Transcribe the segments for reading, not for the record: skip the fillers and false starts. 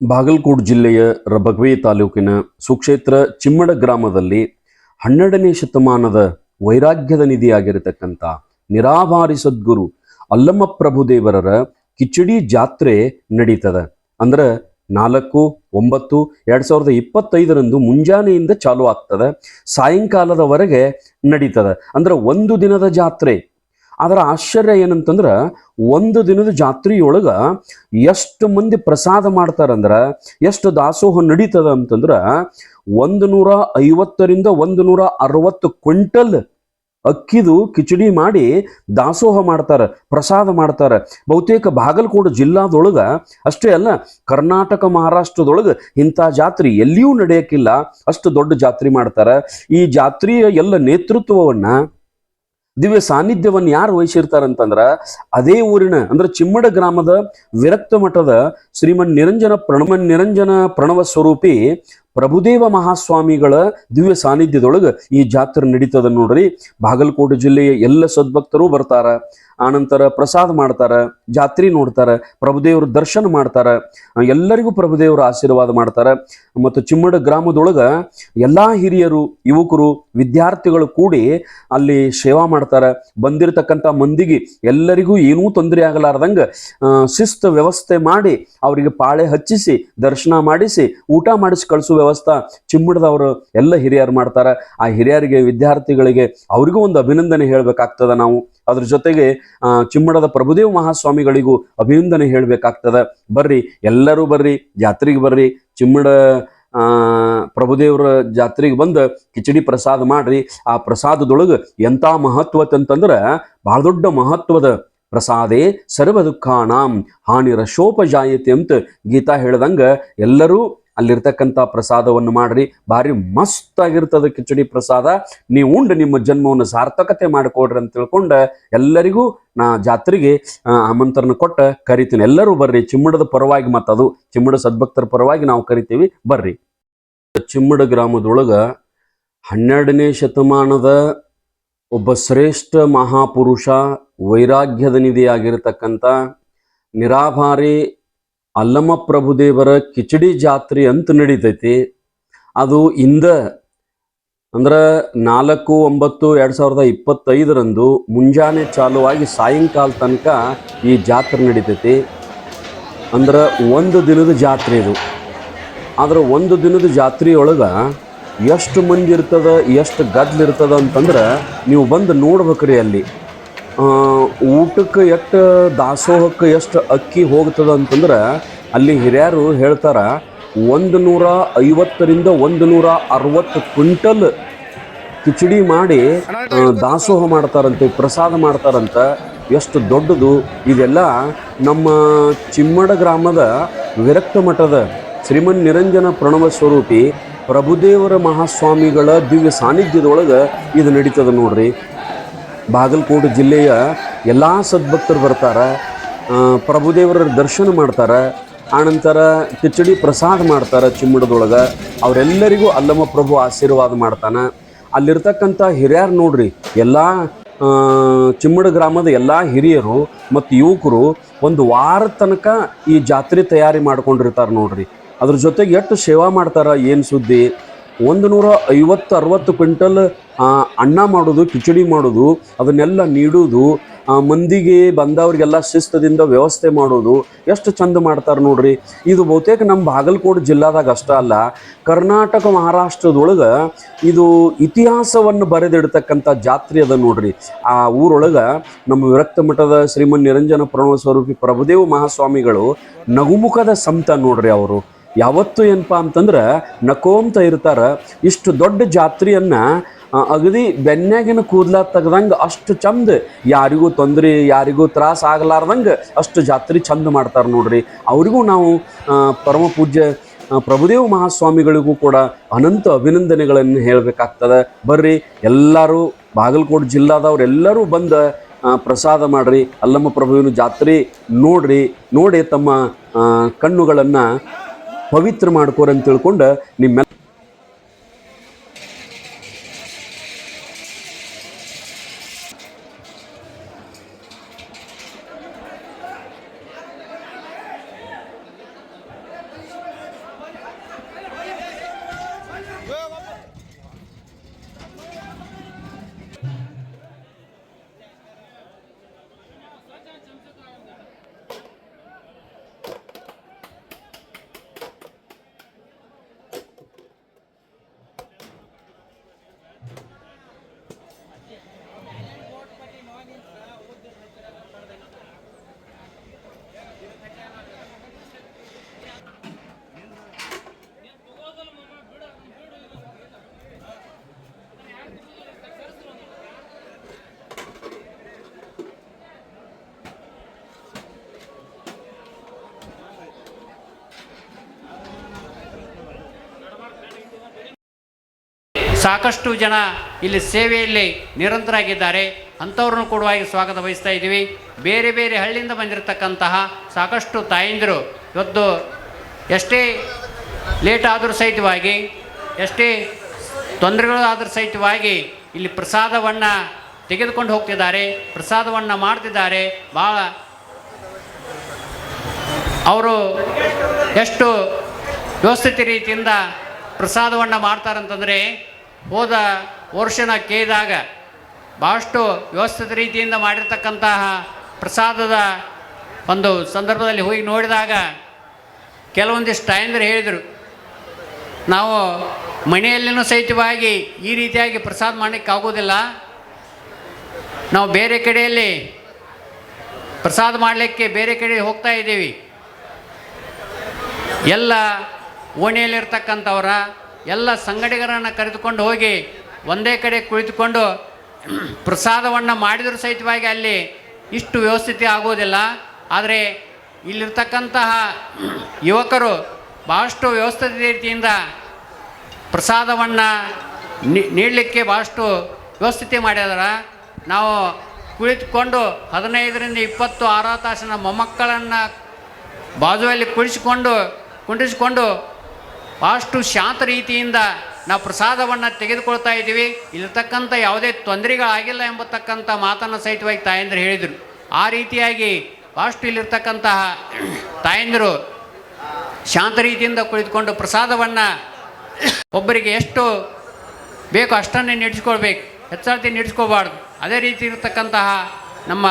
ಬಾಗಲಕೋಟ್ ಜಿಲ್ಲೆಯ ರಬಗವಿ ತಾಲೂಕಿನ ಸುಕ್ಷೇತ್ರ ಚಿಮ್ಮಡ ಗ್ರಾಮದಲ್ಲಿ 12ನೇ ಶತಮಾನದ ವೈರಾಗ್ಯದ ನಿಧಿಯಾಗಿರತಕ್ಕಂಥ ನಿರಾಭಾರಿ ಸದ್ಗುರು ಅಲ್ಲಮ ಪ್ರಭುದೇವರರ ಕಿಚಡಿ ಜಾತ್ರೆ ನಡೀತದ. ಅಂದ್ರೆ 4/9/2025 ಮುಂಜಾನೆಯಿಂದ ಚಾಲು ಆಗ್ತದೆ, ಸಾಯಂಕಾಲದವರೆಗೆ ನಡೀತದ. ಅಂದ್ರೆ ಒಂದು ದಿನದ ಜಾತ್ರೆ. ಅದರ ಆಶ್ಚರ್ಯ ಏನಂತಂದ್ರ, ಒಂದು ದಿನದ ಜಾತ್ರೆಯೊಳಗ ಎಷ್ಟು ಮಂದಿ ಪ್ರಸಾದ ಮಾಡ್ತಾರಂದ್ರ, ಎಷ್ಟು ದಾಸೋಹ ನಡೀತದ ಅಂತಂದ್ರ 150ರಿಂದ 160 ಕ್ವಿಂಟಲ್ ಅಕ್ಕಿದು ಕಿಚಡಿ ಮಾಡಿ ದಾಸೋಹ ಮಾಡ್ತಾರ, ಪ್ರಸಾದ ಮಾಡ್ತಾರ. ಬಹುತೇಕ ಬಾಗಲಕೋಟೆ ಜಿಲ್ಲಾದೊಳಗ ಅಷ್ಟೇ ಅಲ್ಲ, ಕರ್ನಾಟಕ ಮಹಾರಾಷ್ಟ್ರದೊಳಗ ಇಂಥ ಜಾತ್ರೆ ಎಲ್ಲಿಯೂ ನಡೆಯಕ್ಕಿಲ್ಲ, ಅಷ್ಟು ದೊಡ್ಡ ಜಾತ್ರೆ ಮಾಡ್ತಾರ. ಈ ಜಾತ್ರೆಯ ಎಲ್ಲ ನೇತೃತ್ವವನ್ನ, ದಿವ್ಯ ಸಾನ್ನಿಧ್ಯವನ್ನು ಯಾರು ವಹಿಸಿರ್ತಾರಂತಂದ್ರ, ಅದೇ ಊರಿನ ಅಂದ್ರೆ ಚಿಮ್ಮಡ ಗ್ರಾಮದ ವಿರಕ್ತ ಮಠದ ಶ್ರೀಮನ್ ನಿರಂಜನ ಪ್ರಣವ ಸ್ವರೂಪಿ ಪ್ರಭುದೇವ ಮಹಾಸ್ವಾಮಿಗಳ ದಿವ್ಯ ಸಾನ್ನಿಧ್ಯದೊಳಗೆ ಈ ಜಾತ್ರೆ ನಡೀತದ ನೋಡ್ರಿ. ಬಾಗಲಕೋಟೆ ಜಿಲ್ಲೆಯ ಎಲ್ಲ ಸದ್ಭಕ್ತರು ಬರ್ತಾರ, ಆನಂತರ ಪ್ರಸಾದ ಮಾಡ್ತಾರ, ಜಾತ್ರೆ ನೋಡ್ತಾರ, ಪ್ರಭುದೇವ್ರ ದರ್ಶನ ಮಾಡ್ತಾರ, ಎಲ್ಲರಿಗೂ ಪ್ರಭುದೇವರ ಆಶೀರ್ವಾದ ಮಾಡ್ತಾರ. ಮತ್ತು ಚಿಮ್ಮಡ ಗ್ರಾಮದೊಳಗ ಎಲ್ಲಾ ಹಿರಿಯರು, ಯುವಕರು, ವಿದ್ಯಾರ್ಥಿಗಳು ಕೂಡಿ ಅಲ್ಲಿ ಸೇವಾ ಮಾಡ್ತಾರ. ಬಂದಿರತಕ್ಕಂಥ ಮಂದಿಗೆ ಎಲ್ಲರಿಗೂ ಏನೂ ತೊಂದರೆ ಆಗಲಾರ್ದಂಗ ಶಿಸ್ತು ವ್ಯವಸ್ಥೆ ಮಾಡಿ ಅವರಿಗೆ ಪಾಳೆ ಹಚ್ಚಿಸಿ ದರ್ಶನ ಮಾಡಿಸಿ ಊಟ ಮಾಡಿಸಿ ಕಳಿಸುವ ವ್ಯವಸ್ಥೆ ಚಿಮ್ಮಡದವರು ಎಲ್ಲ ಹಿರಿಯರು ಮಾಡ್ತಾರ. ಆ ಹಿರಿಯರಿಗೆ, ವಿದ್ಯಾರ್ಥಿಗಳಿಗೆ ಅವರಿಗೂ ಒಂದು ಅಭಿನಂದನೆ ಹೇಳ್ಬೇಕಾಗ್ತದ ನಾವು. ಅದ್ರ ಜೊತೆಗೆ ಚಿಮ್ಮಡದ ಪ್ರಭುದೇವ ಮಹಾಸ್ವಾಮಿಗಳಿಗೂ ಅಭಿನಂದನೆ ಹೇಳ್ಬೇಕಾಗ್ತದ. ಬರ್ರಿ, ಎಲ್ಲರೂ ಬರ್ರಿ, ಜಾತ್ರೆಗೆ ಬರ್ರಿ. ಚಿಮ್ಮಡ ಪ್ರಭುದೇವರ ಜಾತ್ರೆಗೆ ಬಂದು ಕಿಚಡಿ ಪ್ರಸಾದ ಮಾಡ್ರಿ. ಆ ಪ್ರಸಾದದೊಳಗೆ ಎಂಥ ಮಹತ್ವ ಅಂತಂದ್ರೆ, ಬಹಳ ದೊಡ್ಡ ಮಹತ್ವದ ಪ್ರಸಾದೇ ಸರ್ವ ದುಃಖಾನಾಂ ಹಾನಿರಶೋಪಜಾಯತೆ ಅಂತ ಗೀತಾ ಹೇಳ್ದಂಗ ಎಲ್ಲರೂ ಅಲ್ಲಿರ್ತಕ್ಕಂಥ ಪ್ರಸಾದವನ್ನು ಮಾಡ್ರಿ. ಭಾರಿ ಮಸ್ತ್ ಆಗಿರ್ತದ ಕಿಚಡಿ ಪ್ರಸಾದ. ನೀವು ಉಂಡು ನಿಮ್ಮ ಜನ್ಮವನ್ನು ಸಾರ್ಥಕತೆ ಮಾಡಿಕೊಡ್ರಿ ಅಂತ ತಿಳ್ಕೊಂಡ ಎಲ್ಲರಿಗೂ ನಾ ಜಾತ್ರೆಗೆ ಆಮಂತ್ರಣ ಕೊಟ್ಟ ಕರಿತೀನಿ. ಎಲ್ಲರೂ ಬರ್ರಿ, ಚಿಮ್ಮಡದ ಪರವಾಗಿ, ಮತ್ತದು ಚಿಮ್ಮಡ ಸದ್ಭಕ್ತರ ಪರವಾಗಿ ನಾವು ಕರಿತೀವಿ, ಬರ್ರಿ. ಚಿಮ್ಮಡ ಗ್ರಾಮದೊಳಗ 12ನೇ ಶತಮಾನದ ಒಬ್ಬ ಶ್ರೇಷ್ಠ ಮಹಾಪುರುಷ, ವೈರಾಗ್ಯದ ನಿಧಿಯಾಗಿರ್ತಕ್ಕಂಥ ನಿರಾಭಾರಿ ಅಲ್ಲಮ ಪ್ರಭುದೇವರ ಕಿಚಡಿ ಜಾತ್ರೆ ಅಂತ ನಡೀತೈತಿ. ಅದು ಅಂದ್ರೆ 4/9/2025 ಮುಂಜಾನೆ ಚಾಲುವಾಗಿ ಸಾಯಂಕಾಲ ತನಕ ಈ ಜಾತ್ರೆ ನಡೀತೈತಿ. ಅಂದ್ರೆ ಒಂದು ದಿನದ ಜಾತ್ರೆ ಇದು. ಆದ್ರೆ ಒಂದು ದಿನದ ಜಾತ್ರೆಯೊಳಗ ಎಷ್ಟು ಮಂದಿ ಇರ್ತದ, ಎಷ್ಟು ಗದ್ಲಿರ್ತದ ಅಂತಂದ್ರೆ ನೀವು ಬಂದು ನೋಡ್ಬೇಕ್ರಿ. ಅಲ್ಲಿ ಊಟಕ್ಕೆ ಎಷ್ಟು, ದಾಸೋಹಕ್ಕೆ ಎಷ್ಟು ಅಕ್ಕಿ ಹೋಗ್ತದ ಅಂತಂದ್ರೆ ಅಲ್ಲಿ ಹಿರಿಯರು ಹೇಳ್ತಾರ, 150ರಿಂದ 160 ಕ್ವಿಂಟಲ್ ಕಿಚಡಿ ಮಾಡಿ ದಾಸೋಹ ಮಾಡ್ತಾರಂತೆ, ಪ್ರಸಾದ ಮಾಡ್ತಾರಂತ. ಎಷ್ಟು ದೊಡ್ಡದು ಇದೆಲ್ಲ. ನಮ್ಮ ಚಿಮ್ಮಡ ಗ್ರಾಮದ ವಿರಕ್ತ ಮಠದ ಶ್ರೀಮನ್ ನಿರಂಜನ ಪ್ರಣವ ಸ್ವರೂಪಿ ಪ್ರಭುದೇವರ ಮಹಾಸ್ವಾಮಿಗಳ ದಿವ್ಯ ಸಾನ್ನಿಧ್ಯದೊಳಗೆ ಇದು ನಡೀತದ ನೋಡ್ರಿ. ಬಾಗಲಕೋಟೆ ಜಿಲ್ಲೆಯ ಎಲ್ಲ ಸದ್ಭಕ್ತರು ಬರ್ತಾರ, ಪ್ರಭುದೇವರ ದರ್ಶನ ಮಾಡ್ತಾರ, ಆನಂತರ ಕಿಚಡಿ ಪ್ರಸಾದ ಮಾಡ್ತಾರ. ಚಿಮ್ಮಡದೊಳಗೆ ಅವರೆಲ್ಲರಿಗೂ ಅಲ್ಲಮ ಪ್ರಭು ಆಶೀರ್ವಾದ ಮಾಡ್ತಾನ. ಅಲ್ಲಿರ್ತಕ್ಕಂಥ ಹಿರಿಯರು ನೋಡ್ರಿ, ಎಲ್ಲ ಚಿಮ್ಮಡ ಗ್ರಾಮದ ಎಲ್ಲ ಹಿರಿಯರು ಮತ್ತು ಯುವಕರು ಒಂದು ವಾರ ತನಕ ಈ ಜಾತ್ರೆ ತಯಾರಿ ಮಾಡ್ಕೊಂಡಿರ್ತಾರೆ ನೋಡ್ರಿ. ಅದ್ರ ಜೊತೆಗೆ ಎಷ್ಟು ಸೇವಾ ಮಾಡ್ತಾರ, ಏನು ಸುದ್ದಿ. 150-60 ಕ್ವಿಂಟಲ್ ಅನ್ನ ಮಾಡೋದು, ಕಿಚಡಿ ಮಾಡೋದು, ಅದನ್ನೆಲ್ಲ ನೀಡೋದು, ಮಂದಿಗೆ ಬಂದವ್ರಿಗೆಲ್ಲ ಶಿಸ್ತದಿಂದ ವ್ಯವಸ್ಥೆ ಮಾಡೋದು, ಎಷ್ಟು ಚಂದ ಮಾಡ್ತಾರೆ ನೋಡ್ರಿ. ಇದು ಬಹುತೇಕ ನಮ್ಮ ಬಾಗಲಕೋಟೆ ಜಿಲ್ಲಾದಾಗ ಅಷ್ಟ ಅಲ್ಲ, ಕರ್ನಾಟಕ ಮಹಾರಾಷ್ಟ್ರದೊಳಗೆ ಇದು ಇತಿಹಾಸವನ್ನು ಬರೆದಿಡ್ತಕ್ಕಂಥ ಜಾತ್ರೆ ಅದ ನೋಡ್ರಿ. ಆ ಊರೊಳಗೆ ನಮ್ಮ ವಿರಕ್ತ ಮಠದ ಶ್ರೀಮನ್ ನಿರಂಜನ ಪ್ರಣವ ಸ್ವರೂಪಿ ಪ್ರಭುದೇವ ಮಹಾಸ್ವಾಮಿಗಳು ನಗುಮುಖದ ಸಂತ ನೋಡ್ರಿ. ಅವರು ಯಾವತ್ತು ಏನಪ್ಪ ಅಂತಂದ್ರೆ ನಕೋಂತ ಇರ್ತಾರ. ಇಷ್ಟು ದೊಡ್ಡ ಜಾತ್ರೆಯನ್ನ ಅಗದಿ ಬೆನ್ಯಾಗಿನ ಕೂದಲ ತೆಗ್ದಂಗೆ ಅಷ್ಟು ಚಂದ, ಯಾರಿಗೂ ತೊಂದರೆ, ಯಾರಿಗೂ ತ್ರಾಸ ಆಗಲಾರ್ದಂಗೆ ಅಷ್ಟು ಜಾತ್ರೆ ಚಂದ ಮಾಡ್ತಾರೆ ನೋಡ್ರಿ. ಅವರಿಗೂ ನಾವು ಪರಮ ಪೂಜ್ಯ ಪ್ರಭುದೇವ ಮಹಾಸ್ವಾಮಿಗಳಿಗೂ ಕೂಡ ಅನಂತ ಅಭಿನಂದನೆಗಳನ್ನು ಹೇಳಬೇಕಾಗ್ತದೆ. ಬರ್ರಿ, ಎಲ್ಲರೂ ಬಾಗಲಕೋಟೆ ಜಿಲ್ಲಾದವ್ರೆಲ್ಲರೂ ಬಂದು ಪ್ರಸಾದ ಮಾಡ್ರಿ, ಅಲ್ಲಮ್ಮ ಪ್ರಭುವಿನ ಜಾತ್ರೆ ನೋಡಿ ತಮ್ಮ ಕಣ್ಣುಗಳನ್ನು ಪವಿತ್ರ ಮಾಡ್ಕೋರಂತ ತಿಳ್ಕೊಂಡು ನಿಮ್ಮೆಲ್ಲ ಸಾಕಷ್ಟು ಜನ ಇಲ್ಲಿ ಸೇವೆಯಲ್ಲಿ ನಿರಂತರಾಗಿದ್ದಾರೆ. ಅಂಥವ್ರನ್ನು ಕೂಡ ಸ್ವಾಗತ ಬಯಸ್ತಾ ಇದ್ದೀವಿ. ಬೇರೆ ಬೇರೆ ಹಳ್ಳಿಯಿಂದ ಬಂದಿರತಕ್ಕಂತಹ ಸಾಕಷ್ಟು ತಾಯಂದಿರು ಇವತ್ತು ಎಷ್ಟೇ ಲೇಟ್ ಆದರೂ ಸಹಿತವಾಗಿ, ಎಷ್ಟೇ ತೊಂದರೆಗಳು ಆದರೂ ಸಹಿತವಾಗಿ ಇಲ್ಲಿ ಪ್ರಸಾದವನ್ನು ತೆಗೆದುಕೊಂಡು ಹೋಗ್ತಿದ್ದಾರೆ, ಪ್ರಸಾದವನ್ನು ಮಾಡ್ತಿದ್ದಾರೆ. ಭಾಳ ಅವರು ಎಷ್ಟು ವ್ಯವಸ್ಥಿತ ರೀತಿಯಿಂದ ಪ್ರಸಾದವನ್ನು ಮಾಡ್ತಾರಂತಂದರೆ, ಹೋದ ವರ್ಷನ ಕೇಳಿದಾಗ ಭಾಳಷ್ಟು ವ್ಯವಸ್ಥಿತ ರೀತಿಯಿಂದ ಮಾಡಿರ್ತಕ್ಕಂತಹ ಪ್ರಸಾದದ ಒಂದು ಸಂದರ್ಭದಲ್ಲಿ ಹೋಗಿ ನೋಡಿದಾಗ ಕೆಲವೊಂದಿಷ್ಟು ತಾಯಂದಿರು ಹೇಳಿದರು, ನಾವು ಮನೆಯಲ್ಲಿನೂ ಸಹಿತವಾಗಿ ಈ ರೀತಿಯಾಗಿ ಪ್ರಸಾದ ಮಾಡಲಿಕ್ಕೆ ಆಗೋದಿಲ್ಲ, ನಾವು ಬೇರೆ ಕಡೆಯಲ್ಲಿ ಪ್ರಸಾದ ಮಾಡಲಿಕ್ಕೆ ಬೇರೆ ಕಡೆ ಹೋಗ್ತಾ ಇದ್ದೀವಿ. ಎಲ್ಲ ಓಣಿಯಲ್ಲಿರ್ತಕ್ಕಂಥವರ ಎಲ್ಲ ಸಂಗಡಿಗರನ್ನು ಕರೆದುಕೊಂಡು ಹೋಗಿ ಒಂದೇ ಕಡೆ ಕುಳಿತುಕೊಂಡು ಪ್ರಸಾದವನ್ನು ಮಾಡಿದರೂ ಸಹಿತವಾಗಿ ಅಲ್ಲಿ ಇಷ್ಟು ವ್ಯವಸ್ಥಿತ ಆಗೋದಿಲ್ಲ. ಆದರೆ ಇಲ್ಲಿರ್ತಕ್ಕಂತಹ ಯುವಕರು ಭಾಳಷ್ಟು ವ್ಯವಸ್ಥಿತ ರೀತಿಯಿಂದ ಪ್ರಸಾದವನ್ನು ನೀಡಲಿಕ್ಕೆ ಭಾಳಷ್ಟು ವ್ಯವಸ್ಥಿತ ಮಾಡಿದಾರೆ. ನಾವು ಕುಳಿತುಕೊಂಡು 15ರಿಂದ 20 ಆರೋ ತಾಸಿನ ಮೊಮ್ಮಕ್ಕಳನ್ನು ಬಾಜುವಲ್ಲಿ ಕುಂಡಿಸಿಕೊಂಡು ಭಾಳಷ್ಟು ಶಾಂತ ರೀತಿಯಿಂದ ನಾವು ಪ್ರಸಾದವನ್ನು ತೆಗೆದುಕೊಳ್ತಾ ಇದ್ದೀವಿ. ಇಲ್ಲಿರ್ತಕ್ಕಂಥ ಯಾವುದೇ ತೊಂದರೆಗಳಾಗಿಲ್ಲ ಎಂಬತಕ್ಕಂಥ ಮಾತನ್ನು ಸಹಿತವಾಗಿ ತಾಯಂದಿರು ಹೇಳಿದರು. ಆ ರೀತಿಯಾಗಿ ಭಾಳಷ್ಟು ಇಲ್ಲಿರ್ತಕ್ಕಂತಹ ತಾಯಂದಿರು ಶಾಂತ ರೀತಿಯಿಂದ ಕುಳಿತುಕೊಂಡು ಪ್ರಸಾದವನ್ನು ಒಬ್ಬರಿಗೆ ಎಷ್ಟು ಬೇಕೋ ಅಷ್ಟನ್ನೇ ನಡೆಸ್ಕೊಳ್ಬೇಕು, ಹೆಚ್ಚಾರ್ತಿ ನಡೆಸ್ಕೋಬಾರ್ದು. ಅದೇ ರೀತಿ ಇರತಕ್ಕಂತಹ ನಮ್ಮ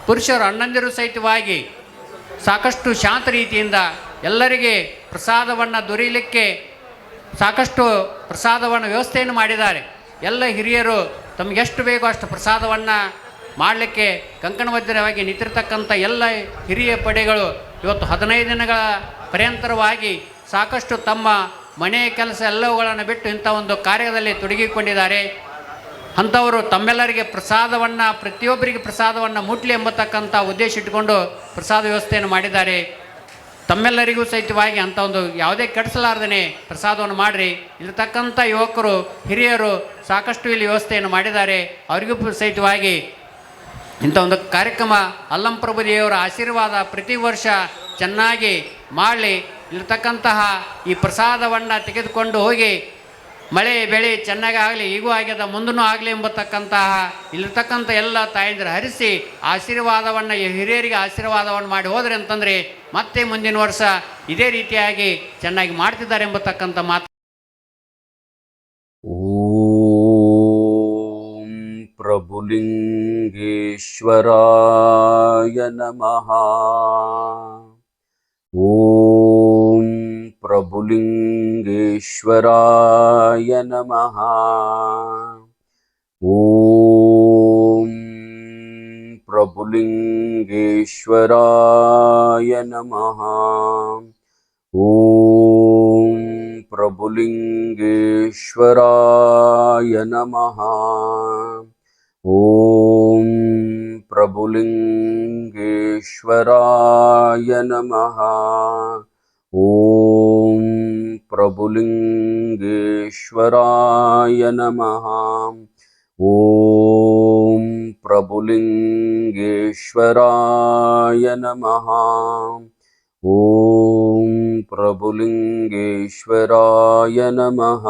ಪುರುಷರು ಅಣ್ಣಂದಿರು ಸಹಿತವಾಗಿ ಸಾಕಷ್ಟು ಶಾಂತ ರೀತಿಯಿಂದ ಎಲ್ಲರಿಗೆ ಪ್ರಸಾದವನ್ನು ದೊರೆಯಲಿಕ್ಕೆ ಸಾಕಷ್ಟು ಪ್ರಸಾದವನ್ನು ವ್ಯವಸ್ಥೆಯನ್ನು ಮಾಡಿದ್ದಾರೆ. ಎಲ್ಲ ಹಿರಿಯರು ತಮಗೆಷ್ಟು ಬೇಕೋ ಅಷ್ಟು ಪ್ರಸಾದವನ್ನು ಮಾಡಲಿಕ್ಕೆ ಕಂಕಣಬದ್ಧವಾಗಿ ನಿಂತಿರ್ತಕ್ಕಂಥ ಎಲ್ಲ ಹಿರಿಯ ಪಡೆಗಳು ಇವತ್ತು 15 ದಿನಗಳ ಪರ್ಯಂತರವಾಗಿ ಸಾಕಷ್ಟು ತಮ್ಮ ಮನೆಯ ಕೆಲಸ ಎಲ್ಲವುಗಳನ್ನು ಬಿಟ್ಟು ಇಂಥ ಒಂದು ಕಾರ್ಯದಲ್ಲಿ ತೊಡಗಿಕೊಂಡಿದ್ದಾರೆ. ಅಂಥವರು ತಮ್ಮೆಲ್ಲರಿಗೆ ಪ್ರಸಾದವನ್ನು, ಪ್ರತಿಯೊಬ್ಬರಿಗೆ ಪ್ರಸಾದವನ್ನು ಮುಟ್ಲಿ ಎಂಬತಕ್ಕಂಥ ಉದ್ದೇಶ ಇಟ್ಟುಕೊಂಡು ಪ್ರಸಾದ ವ್ಯವಸ್ಥೆಯನ್ನು ಮಾಡಿದ್ದಾರೆ. ತಮ್ಮೆಲ್ಲರಿಗೂ ಸಹಿತವಾಗಿ ಅಂಥ ಒಂದು ಯಾವುದೇ ಕೆಡಿಸಲಾರ್ದೇ ಪ್ರಸಾದವನ್ನು ಮಾಡಿರಿ. ಇಲ್ಲಿರ್ತಕ್ಕಂಥ ಯುವಕರು ಹಿರಿಯರು ಸಾಕಷ್ಟು ಇಲ್ಲಿ ವ್ಯವಸ್ಥೆಯನ್ನು ಮಾಡಿದ್ದಾರೆ. ಅವರಿಗೂ ಸಹಿತವಾಗಿ ಇಂಥ ಒಂದು ಕಾರ್ಯಕ್ರಮ ಅಲ್ಲಂಪ್ರಭು ದೇವರ ಆಶೀರ್ವಾದ ಪ್ರತಿ ವರ್ಷ ಚೆನ್ನಾಗಿ ಮಾಡಲಿ. ಇಲ್ಲಿರ್ತಕ್ಕಂತಹ ಈ ಪ್ರಸಾದವನ್ನು ತೆಗೆದುಕೊಂಡು ಹೋಗಿ ಮಳೆ ಬೆಳೆ ಚೆನ್ನಾಗಿ ಆಗಲಿ, ಈಗೂ ಆಗ್ಯದ ಮುಂದೂ ಆಗಲಿ ಎಂಬತಕ್ಕಂತಹ ಇಲ್ಲಿರ್ತಕ್ಕಂಥ ಎಲ್ಲ ತಾಯಂದಿರು ಹರಿಸಿ ಆಶೀರ್ವಾದವನ್ನು, ಹಿರಿಯರಿಗೆ ಆಶೀರ್ವಾದವನ್ನು ಮಾಡಿ ಹೋದರೆ ಅಂತಂದರೆ ಮತ್ತೆ ಮುಂದಿನ ವರ್ಷ ಇದೇ ರೀತಿಯಾಗಿ ಚೆನ್ನಾಗಿ ಮಾಡ್ತಿದ್ದಾರೆ ಎಂಬತಕ್ಕಂಥ ಮಾತು. ಓಂ ಪ್ರಭುಲಿಂಗೇಶ್ವರಾಯ ನಮಃ. ಓಂ ಪ್ರಭುಲಿಂಗೇಶ್ವರಾಯ ನಮಃ. ಓಂ ಪ್ರಭುಲಿಂಗೇಶ್ವರಾಯ ನಮಃ. ಓಂ ಪ್ರಭುಲಿಂಗೇಶ್ವರಾಯ ನಮಃ. ಓಂ ಪ್ರಭುಲಿಂಗೇಶ್ವರಾಯ ನಮಃ. ಓಂ ಪ್ರಭುಲಿಂಗೇಶ್ವರಾಯ ನಮಃ. ಓಂ ಪ್ರಭುಲಿಂಗೇಶ್ವರಾಯ ನಮಃ.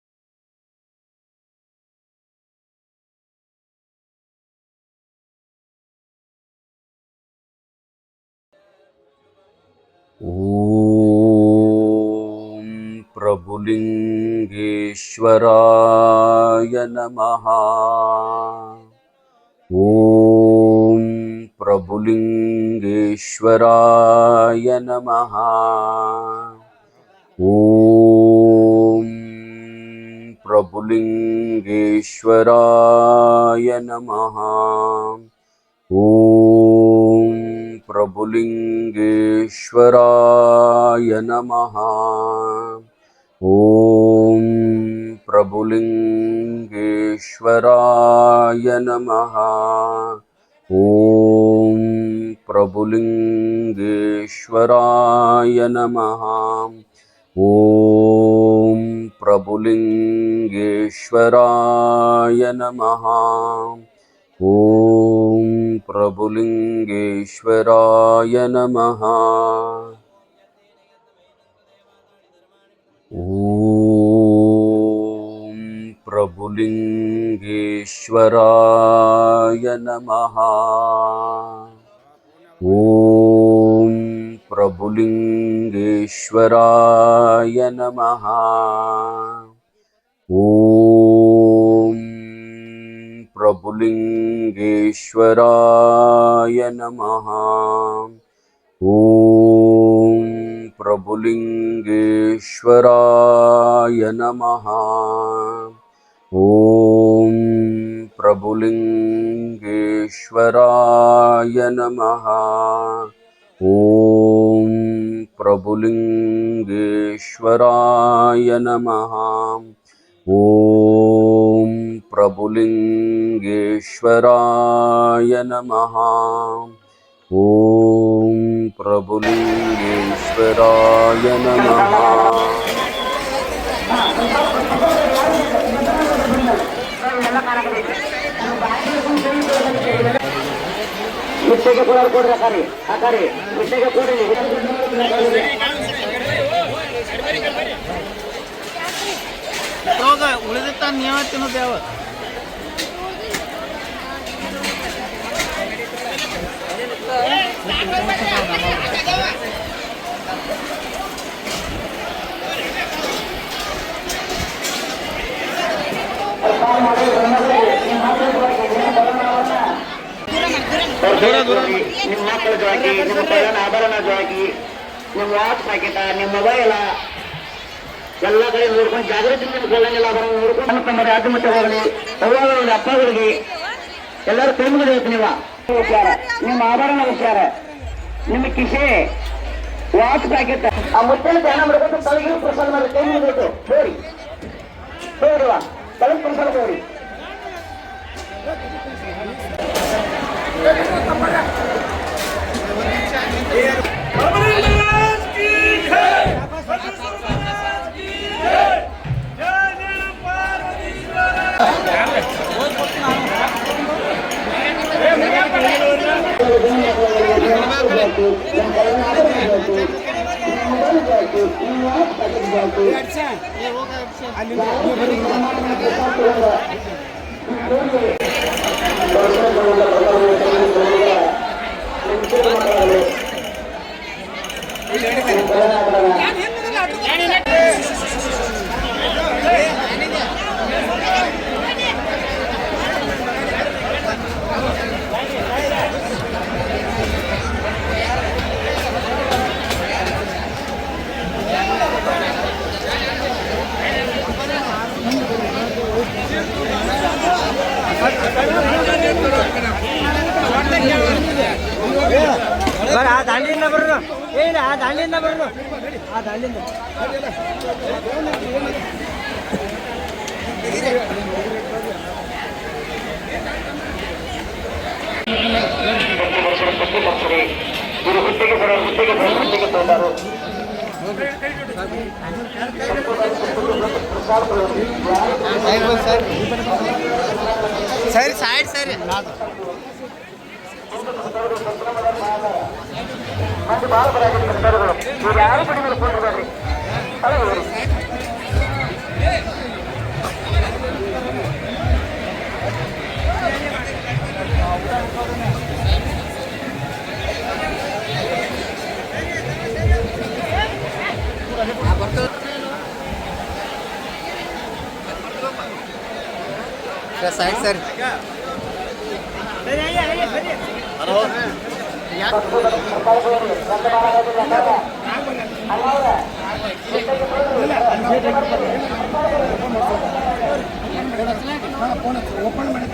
ಓಂ ಪ್ರಭುಲಿಂಗೇಶ್ವರಾಯ ನಮಃ. ಓಂ ಪ್ರಭುಲಿಂಗೇಶ್ವರಾಯ ನಮಃ. ಓಂ ಪ್ರಭುಲಿಂಗೇಶ್ವರಾಯ ನಮಃ. ಓಂ ಪ್ರಭುಲಿಂಗೇಶ್ವರಾಯ ನಮಃ. ಓಂ ಪ್ರಭುಲಿಂಗೇಶ್ವರಾಯ ನಮಃ. ಓಂ ಪ್ರಭುಲಿಂಗೇಶ್ವರಾಯ ನಮಃ. ಓಂ ಪ್ರಭುಲಿಂಗೇಶ್ವರಾಯ ನಮಃ. ಓಂ प्रभुलिंगेश्वराय नमः। ॐ प्रभुलिंगेश्वराय नमः। ॐ प्रभुलिंगेश्वराय नमः। ॐ प्रभुलिंगेश्वराय नमः। ॐ प्रभुलिंगेश्वराय नमः। ॐ प्रभुलिंगेश्वराय नमः। ॐ प्रभुलिंगेश्वराय नमः। ॐ प्रभुलिंगेश्वराय नमः। ॐ प्रभुलिंगेश्वराय नमः। ॐ प्रभुलिंगेश्वराय नमः। ಉಳಿದ ನಿಯಮ ತಿನ್ನೋದು ಯಾವ ನಿಮ್ಮ ಮಕ್ಕಳ ಜೋಗಿ, ನಿಮ್ಮ ಕೈನ ಆಭರಣ ಜೋಗಿ, ನಿಮ್ಮ ವಾಚ್ ಪ್ಯಾಕೆಟ, ನಿಮ್ಮ ಮೊಬೈಲ ಎಲ್ಲ ಕಡೆ ನೋಡ್ಕೊಂಡು ಜಾಗೃತಿ ನಿಮ್ಗೆಲ್ಲ ನೋಡ್ಕೊಂಡು ನಮ್ಮ ರಾಜ್ಯ ಮಟ್ಟ ಹೋಗಲಿ ಅವ್ರ ಅಪ್ಪಗಳಿಗೆ ಎಲ್ಲರೂ ಕೈ ಮುಗಿದೈತೆ ನೀವು ವಿಚಾರ, ನಿಮ್ಮ ಆಭರಣ ವಿಚಾರ, ನಿಮ್ಮ ಕಿಸೆ ವಾಚ್ ಪ್ಯಾಕೆಟ್ ಆ ಮುತ್ತಲ ಧ್ಯಾನ ಮಾಡ್ಕೊಂಡು ತಲೆಗೆ ಪ್ರಸಾದ ಮಾಡಿ ಕೈ ಮುಗಿದೈತೆ ಹೋರಿ ಹೋರಿವ ತಲೆ ಪ್ರಸಾದ ಹೋರಿ. ಆ ದಾಂಡಿಯಿಂದ ಬರ್ರು ಏನ ಆ ದಾಂಡಿಯಿಂದ ಬರ್ರು ಆ ದಾಂಡಿಯಿಂದ ಇವರು ಹುದ್ದೆಗೆ ಬಂದರು. ಸರಿ ಸೈಡ್ ಸರಿ ಮಂದಿ ಭಾಳ ಬರಾಗಿತ್ತು ಸರ್ಗಳು ಇವ್ರು ಯಾರು ಬಿಡಿ ನೋಡ್ಕೊಂಡಿದ್ದಾರೆ ಸೈಡ್ ಸರಿ ಓಪನ್ ಮಾಡಿ